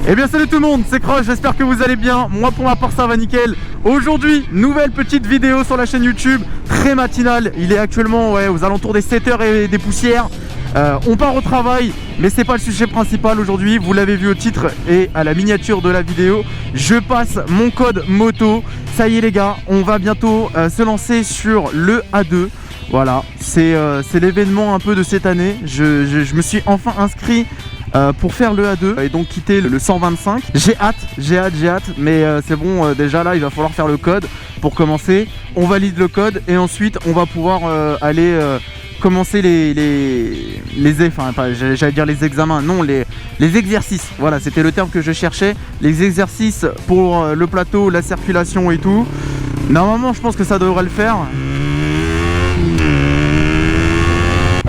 Eh bien salut tout le monde, c'est Crush, j'espère que vous allez bien. Moi pour ma part ça va nickel. Aujourd'hui, nouvelle petite vidéo sur la chaîne YouTube, très matinale. Il est actuellement aux alentours des 7h et des poussières. On part au travail, mais c'est pas le sujet principal aujourd'hui. Vous l'avez vu au titre et à la miniature de la vidéo. Je passe mon code moto. Ça y est les gars, on va bientôt se lancer sur le A2. Voilà, c'est l'événement un peu de cette année. Je me suis enfin inscrit pour faire le A2 et donc quitter le 125. J'ai hâte, mais c'est bon, déjà là il va falloir faire le code pour commencer. On valide le code et ensuite on va pouvoir aller commencer j'allais dire les examens, non, les exercices. Voilà, c'était le terme que je cherchais. Les exercices pour le plateau, la circulation et tout. Normalement je pense que ça devrait le faire.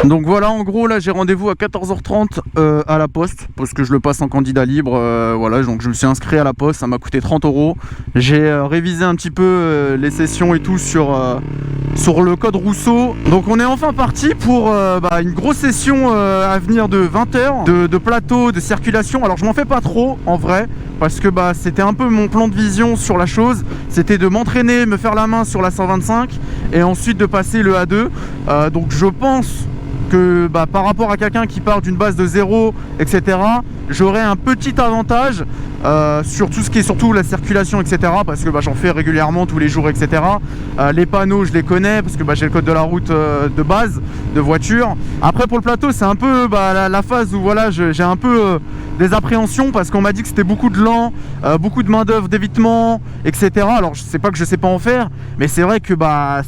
Donc voilà, en gros là j'ai rendez-vous à 14h30 à la poste parce que je le passe en candidat libre. Voilà, donc je me suis inscrit à la poste, ça m'a coûté 30 €. J'ai révisé un petit peu les sessions et tout sur le code Rousseau. Donc on est enfin parti pour une grosse session à venir de 20 h de plateau, de circulation. Alors je m'en fais pas trop en vrai, parce que c'était un peu mon plan de vision sur la chose. C'était de m'entraîner, me faire la main sur la 125 et ensuite de passer le A2. Donc je pense que par rapport à quelqu'un qui part d'une base de 0, etc., j'aurai un petit avantage sur tout ce qui est surtout la circulation, etc., parce que j'en fais régulièrement tous les jours, etc. Les panneaux je les connais parce que j'ai le code de la route de base de voiture. Après pour le plateau c'est un peu la phase où voilà, j'ai un peu des appréhensions parce qu'on m'a dit que c'était beaucoup de lent, beaucoup de main d'œuvre, d'évitement, etc. Alors je sais pas que je sais pas en faire, mais c'est vrai que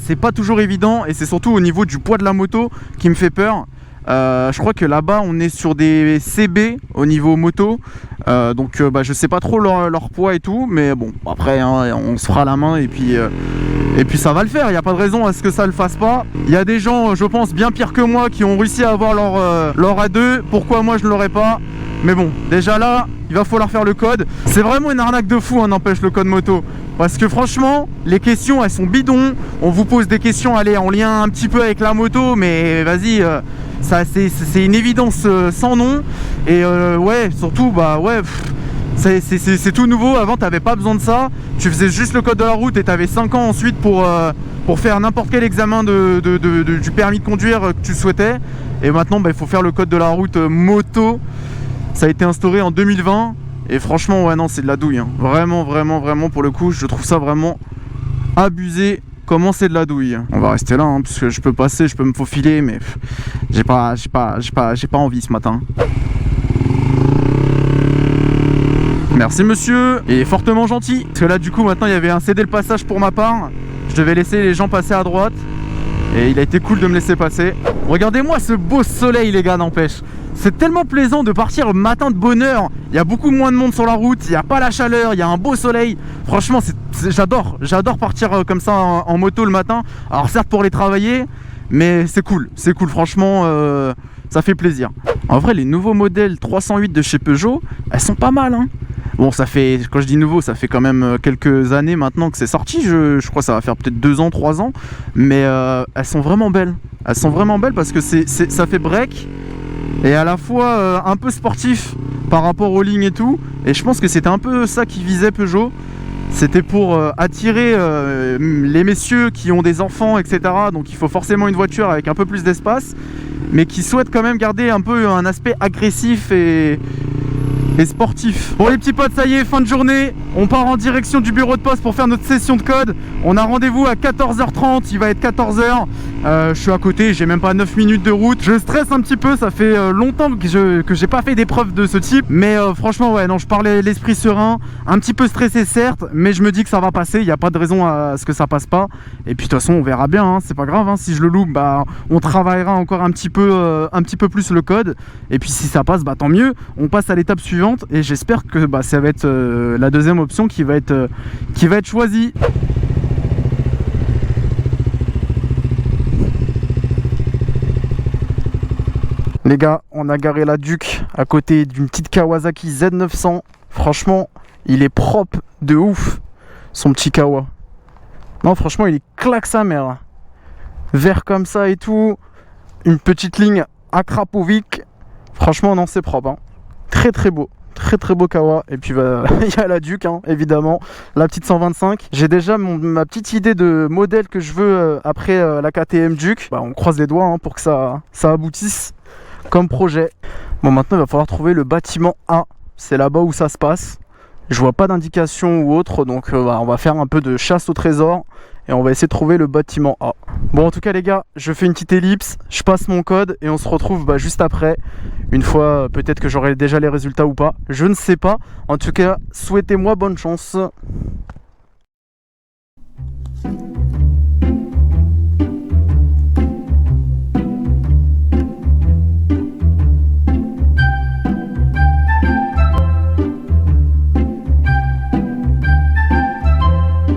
c'est pas toujours évident et c'est surtout au niveau du poids de la moto qui me fait peur. Je crois que là-bas on est sur des CB au niveau moto, donc je sais pas trop leur poids et tout, mais bon après on se fera la main et puis ça va le faire. Il n'y a pas de raison à ce que ça le fasse pas. Il y a des gens je pense bien pire que moi qui ont réussi à avoir leur A2, pourquoi moi je ne l'aurais pas? Mais bon, déjà là il va falloir faire le code. C'est vraiment une arnaque de fou, n'empêche, le code moto, parce que franchement les questions elles sont bidons. On vous pose des questions en lien un petit peu avec la moto, mais vas-y, c'est une évidence sans nom. Et surtout c'est tout nouveau. Avant t'avais pas besoin de ça, tu faisais juste le code de la route et t'avais 5 ans ensuite pour faire n'importe quel examen du permis de conduire que tu souhaitais. Et maintenant il faut faire le code de la route moto. Ça a été instauré en 2020 et franchement ouais non, c'est de la douille, hein. Vraiment pour le coup je trouve ça vraiment abusé. Comment c'est de la douille. On va rester là parce que je peux passer, je peux me faufiler, mais j'ai pas envie ce matin. Merci monsieur, il est fortement gentil. Parce que là du coup maintenant il y avait un cédé le passage pour ma part. Je devais laisser les gens passer à droite et il a été cool de me laisser passer. Regardez-moi ce beau soleil les gars, n'empêche. C'est tellement plaisant de partir le matin de bonne heure. Il y a beaucoup moins de monde sur la route, il n'y a pas la chaleur, il y a un beau soleil. Franchement j'adore partir comme ça en moto le matin. Alors certes pour les travailler, mais c'est cool franchement, ça fait plaisir. En vrai les nouveaux modèles 308 de chez Peugeot, elles sont pas mal, hein. Bon, ça fait, quand je dis nouveau, ça fait quand même quelques années maintenant que c'est sorti. Je crois que ça va faire peut-être 2 ans, 3 ans. Mais elles sont vraiment belles. Elles sont vraiment belles parce que ça fait break et à la fois un peu sportif par rapport aux lignes et tout. Et je pense que c'était un peu ça qui visait Peugeot. C'était pour attirer les messieurs qui ont des enfants, etc. Donc il faut forcément une voiture avec un peu plus d'espace, mais qui souhaitent quand même garder un peu un aspect agressif et sportif. Bon les petits potes, ça y est, fin de journée. On part en direction du bureau de poste pour faire notre session de code. On a rendez-vous à 14h30, il va être 14h. Je suis à côté, j'ai même pas 9 minutes de route. Je stresse un petit peu, ça fait longtemps que j'ai pas fait d'épreuve de ce type. Mais franchement ouais, non, je parlais l'esprit serein. Un petit peu stressé certes, mais je me dis que ça va passer. Il n'y a pas de raison à ce que ça passe pas. Et puis de toute façon on verra bien, hein. C'est pas grave, hein. Si je le loupe, on travaillera encore un petit peu plus le code. Et puis si ça passe, tant mieux. On passe à l'étape suivante. Et j'espère que ça va être la deuxième option qui va être choisie. Les gars, on a garé la Duke à côté d'une petite Kawasaki Z900. Franchement, il est propre de ouf, son petit Kawa. Non, franchement, il est claque sa mère. Vert comme ça et tout. Une petite ligne à Krapovic. Franchement, non, c'est propre, hein. très beau. Très beau Kawa. Et puis bah, il y a la Duke, hein, évidemment, la petite 125. J'ai déjà ma petite idée de modèle que je veux après la KTM Duke. Bah, on croise les doigts hein, pour que ça aboutisse comme projet. Bon, maintenant il va falloir trouver le bâtiment A. C'est là-bas où ça se passe. Je vois pas d'indication ou autre, donc bah, on va faire un peu de chasse au trésor et on va essayer de trouver le bâtiment A. Bon, en tout cas les gars, je fais une petite ellipse, je passe mon code et on se retrouve bah, juste après. Une fois, peut-être que j'aurai déjà les résultats ou pas, je ne sais pas. En tout cas, souhaitez-moi bonne chance.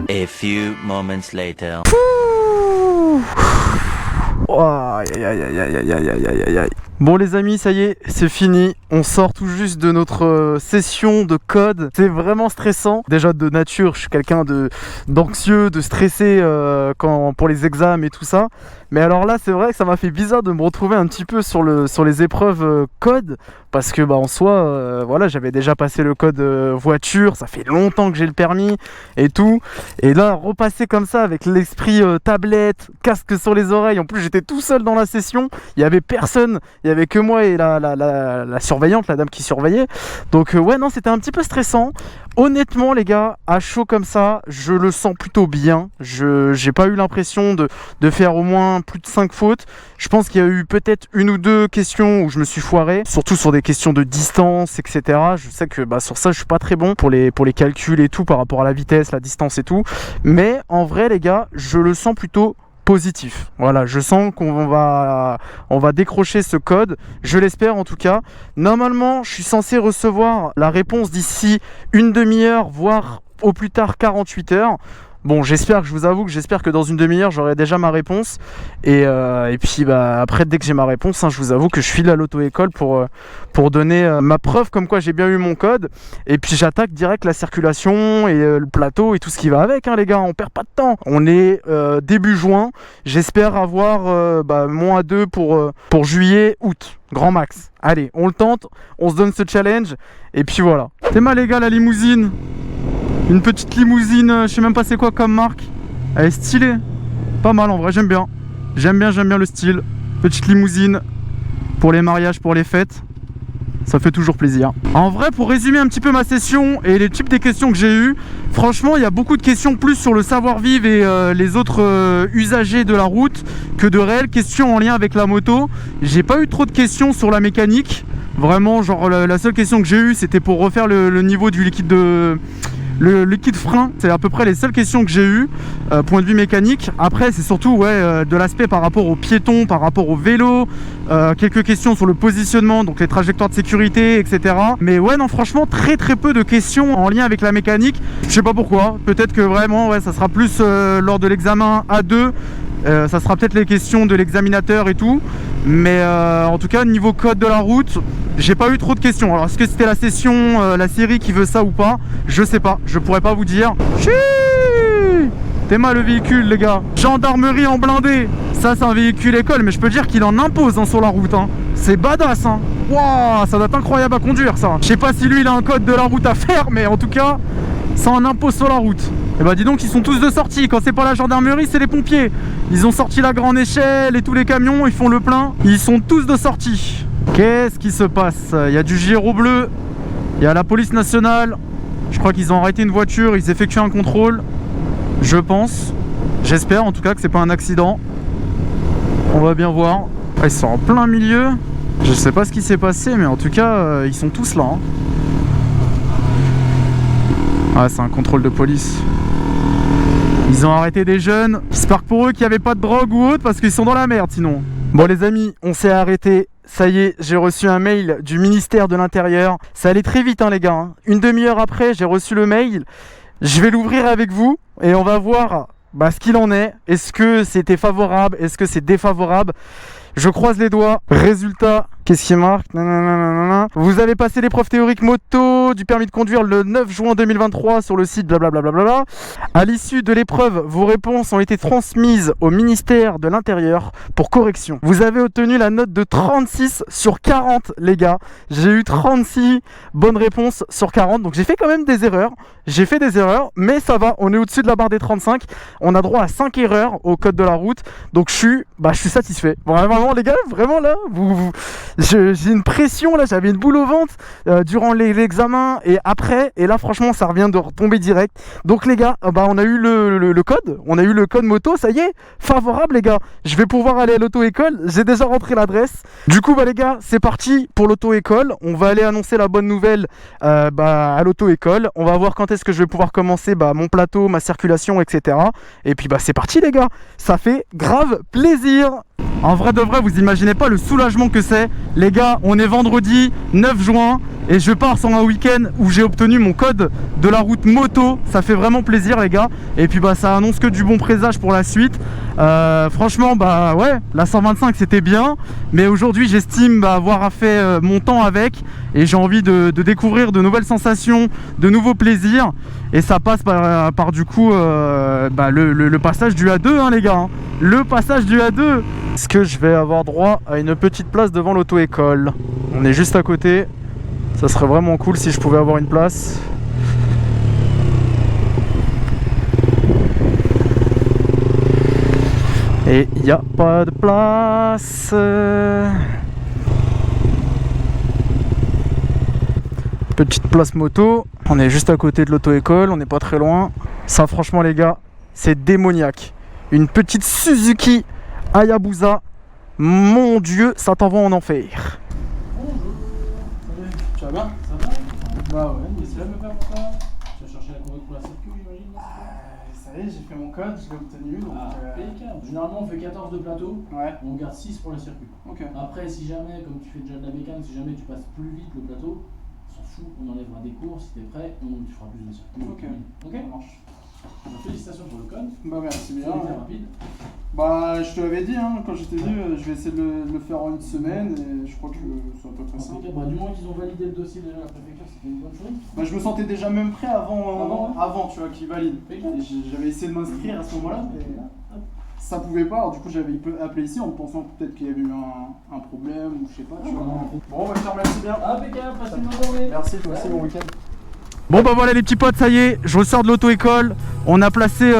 A few moments later. Oh, aïe, aïe, aïe, aïe, aïe, aïe, aïe, aïe, aïe. Bon les amis, ça y est, c'est fini. On sort tout juste de notre session de code. C'est vraiment stressant. Déjà de nature, je suis quelqu'un d'anxieux, de stressé pour les examens et tout ça. Mais alors là, c'est vrai que ça m'a fait bizarre de me retrouver un petit peu sur les épreuves code. Parce que bah, en soi, voilà, j'avais déjà passé le code voiture. Ça fait longtemps que j'ai le permis et tout. Et là, repasser comme ça avec l'esprit tablette, casque sur les oreilles. En plus, j'étais tout seul dans la session. Il n'y avait personne. Il n'y avait que moi et la surveillante, la dame qui surveillait. Donc ouais, non, c'était un petit peu stressant. Honnêtement les gars, à chaud comme ça, je le sens plutôt bien. J'ai pas eu l'impression de faire au moins plus de 5 fautes. Je pense qu'il y a eu peut-être une ou deux questions où je me suis foiré, surtout sur des questions de distance, etc. Je sais que bah, sur ça, je suis pas très bon pour les calculs et tout par rapport à la vitesse, la distance et tout. Mais en vrai les gars, je le sens plutôt positif. Voilà, je sens qu'on va décrocher ce code, je l'espère en tout cas. Normalement, je suis censé recevoir la réponse d'ici une demi-heure, voire au plus tard 48 heures. Bon, j'espère que dans une demi-heure, j'aurai déjà ma réponse. Et puis, bah, après, dès que j'ai ma réponse, hein, je vous avoue que je file à l'auto-école pour donner ma preuve comme quoi j'ai bien eu mon code. Et puis, j'attaque direct la circulation et le plateau et tout ce qui va avec, hein, les gars. On perd pas de temps. On est début juin. J'espère avoir mon A2 pour juillet, août. Grand max. Allez, on le tente. On se donne ce challenge. Et puis, voilà. C'est mal, les gars, la limousine. Une petite limousine, je sais même pas c'est quoi comme marque. Elle est stylée. Pas mal en vrai, j'aime bien. J'aime bien le style. Petite limousine pour les mariages, pour les fêtes. Ça fait toujours plaisir. En vrai, pour résumer un petit peu ma session et les types des questions que j'ai eues, franchement, il y a beaucoup de questions plus sur le savoir-vivre et les autres usagers de la route que de réelles questions en lien avec la moto. J'ai pas eu trop de questions sur la mécanique. Vraiment, genre la seule question que j'ai eue, c'était pour refaire le niveau du liquide le liquide frein. C'est à peu près les seules questions que j'ai eues point de vue mécanique. Après c'est surtout de l'aspect par rapport aux piétons, par rapport au vélo, quelques questions sur le positionnement, donc les trajectoires de sécurité, etc. Mais ouais, non, franchement très peu de questions en lien avec la mécanique. Je sais pas pourquoi, peut-être que vraiment ça sera plus lors de l'examen A2. Ça sera peut-être les questions de l'examinateur et tout. Mais en tout cas, niveau code de la route, j'ai pas eu trop de questions. Alors, est-ce que c'était la session, la série qui veut ça ou pas? Je sais pas, je pourrais pas vous dire. T'es mal le véhicule, les gars. Gendarmerie en blindé. Ça, c'est un véhicule école, mais je peux dire qu'il en impose hein, sur la route. Hein. C'est badass. Hein. Waouh, ça doit être incroyable à conduire, ça. Je sais pas si lui, il a un code de la route à faire, mais en tout cas, ça en impose sur la route. Et bah dis donc, ils sont tous de sortie. Quand c'est pas la gendarmerie, c'est les pompiers. Ils ont sorti la grande échelle et tous les camions, ils font le plein. Ils sont tous de sortie. Qu'est-ce qui se passe? Il y a du gyro bleu. Il y a la police nationale. Je crois qu'ils ont arrêté une voiture. Ils effectuent un contrôle. Je pense. J'espère en tout cas que c'est pas un accident. On va bien voir. Ah, ils sont en plein milieu. Je sais pas ce qui s'est passé, mais en tout cas, ils sont tous là. Hein. Ah, c'est un contrôle de police. Ils ont arrêté des jeunes. J'espère pour eux qu'il n'y avait pas de drogue ou autre parce qu'ils sont dans la merde sinon. Bon les amis, on s'est arrêté. Ça y est, j'ai reçu un mail du ministère de l'Intérieur. Ça allait très vite hein, les gars. Hein. Une demi-heure après, j'ai reçu le mail. Je vais l'ouvrir avec vous et on va voir ce qu'il en est. Est-ce que c'était favorable? Est-ce que c'est défavorable? Je croise les doigts. Résultat, Qu'est-ce qui marque? Nanana. Vous avez passé l'épreuve théorique moto du permis de conduire le 9 juin 2023 sur le site blablabla. À l'issue de l'épreuve, vos réponses ont été transmises au ministère de l'Intérieur pour correction. Vous avez obtenu la note de 36 sur 40, les gars. J'ai eu 36 bonnes réponses sur 40, donc j'ai fait quand même des erreurs. J'ai fait des erreurs, mais ça va, on est au-dessus de la barre des 35. On a droit à 5 erreurs au code de la route, donc je suis satisfait. Vraiment les gars, vraiment là, j'ai une pression là, j'avais une boule au ventre durant l'examen et après, et là franchement ça revient de retomber direct. Donc les gars, on a eu le code, on a eu le code moto, ça y est, favorable les gars. Je vais pouvoir aller à l'auto-école, j'ai déjà rentré l'adresse. Du coup les gars, c'est parti pour l'auto-école. On va aller annoncer la bonne nouvelle à l'auto-école. On va voir quand est-ce que je vais pouvoir commencer mon plateau, ma circulation, etc. Et puis c'est parti les gars, ça fait grave plaisir. En vrai de vrai, vous imaginez pas le soulagement que c'est. Les gars, on est vendredi 9 juin et je pars sur un week-end où j'ai obtenu mon code de la route moto. Ça fait vraiment plaisir les gars. Et puis ça annonce que du bon présage pour la suite. Franchement, ouais, la 125 c'était bien. Mais aujourd'hui, j'estime avoir fait mon temps avec. Et j'ai envie de découvrir de nouvelles sensations, de nouveaux plaisirs. Et ça passe par du coup le passage du A2 hein, les gars hein. Le passage du A2. Est-ce que je vais avoir droit à une petite place devant l'auto-école? On est juste à côté. Ça serait vraiment cool si je pouvais avoir une place. Et il n'y a pas de place. Petite place moto. On est juste à côté de l'auto-école. On n'est pas très loin. Ça franchement les gars, c'est démoniaque. Une petite Suzuki Hayabusa, mon dieu, ça t'envoie en enfer. Bonjour. Tu vas bien? Ça va? Bah ouais, mais c'est là me faire pour ça. Tu vas chercher la conduite pour la circuit, j'imagine? Ça y est, j'ai fait mon code, je l'ai obtenu. Donc, impeccable. Généralement, on fait 14 de plateau, ouais. on garde 6 pour le circuit. Ok. Après, si jamais, comme tu fais déjà de la bécane, si jamais tu passes plus vite le plateau, on s'en fout, on enlèvera des cours. Si t'es prêt, tu feras plus de circuit. Ok. Ok. Ça marche. Alors, félicitations pour le code. Merci bien. C'était rapide. Je te l'avais dit, hein, quand j'étais venu, je vais essayer de le faire en une semaine et je crois que c'est à peu près ça. Du moment qu'ils ont validé le dossier déjà à la préfecture, c'était une bonne chose. Je me sentais déjà même prêt avant tu vois, qu'ils valident. Et j'avais essayé de m'inscrire à ce moment-là, mais ça pouvait pas. Alors, du coup, j'avais appelé ici en pensant peut-être qu'il y avait eu un problème ou je sais pas. Tu vois. Bon, je te remercie bien. Impeccable, passez une bonne journée. Merci, toi aussi, bon week-end. Bon voilà les petits potes, ça y est, je ressors de l'auto-école. On a placé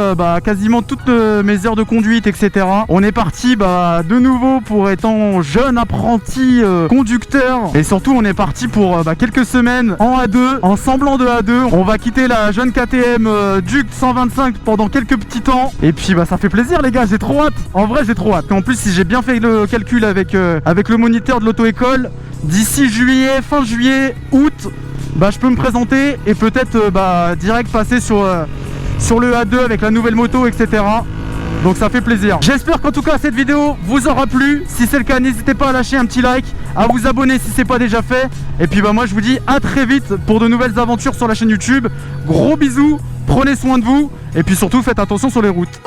quasiment toutes mes heures de conduite, etc. On est parti de nouveau pour étant jeune apprenti conducteur. Et surtout on est parti pour quelques semaines en A2, en semblant de A2. On va quitter la jeune KTM Duke 125 pendant quelques petits temps. Et puis ça fait plaisir les gars, j'ai trop hâte. En vrai j'ai trop hâte. En plus si j'ai bien fait le calcul avec le moniteur de l'auto-école, d'ici juillet, fin juillet, août, je peux me présenter et peut-être direct passer sur le A2 avec la nouvelle moto, etc. Donc ça fait plaisir. J'espère qu'en tout cas cette vidéo vous aura plu. Si c'est le cas, n'hésitez pas à lâcher un petit like, à vous abonner si c'est pas déjà fait. Et puis moi je vous dis à très vite pour de nouvelles aventures sur la chaîne YouTube. Gros bisous, prenez soin de vous et puis surtout faites attention sur les routes.